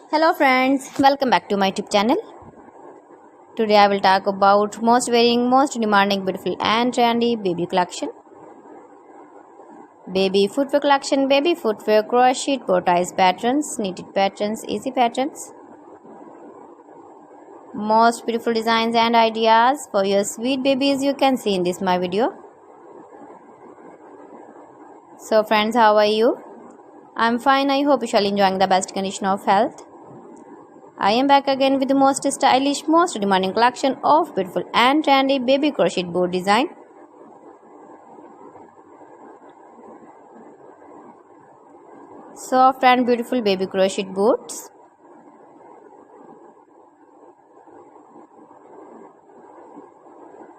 Hello friends, welcome back to my YouTube channel. Today I will talk about most wearing, most demanding, beautiful and trendy baby collection. Baby footwear collection, baby footwear, crochet, bow ties patterns, knitted patterns, easy patterns. Most beautiful designs and ideas for your sweet babies you can see in this my video. So friends, how are you? I'm fine. I hope you shall enjoying the best condition of health. I am back again with the most stylish, most demanding collection of beautiful and trendy baby crochet board design. Soft and beautiful baby crochet boards.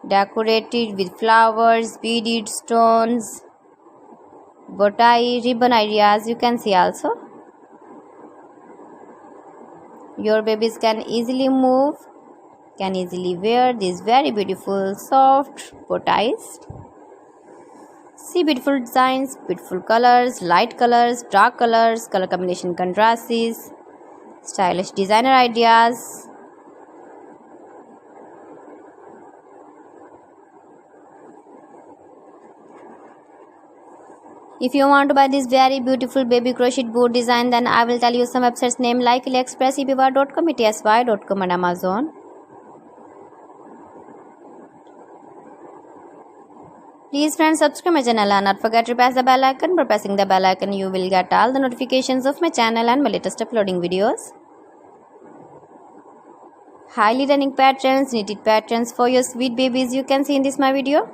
Decorated with flowers, beaded stones, bow tie, ribbon ideas you can see also. Your babies can easily move, can easily wear these very beautiful soft bow ties. See beautiful designs, beautiful colors, light colors, dark colors, color combination contrasts, stylish designer ideas. If you want to buy this very beautiful baby crochet board design, then I will tell you some websites name like AliExpress, eBay.com, ETSY.com and Amazon. Please friends, subscribe my channel and not forget to press the bell icon. By pressing the bell icon, you will get all the notifications of my channel and my latest uploading videos. Highly running patterns, knitted patterns for your sweet babies you can see in this my video.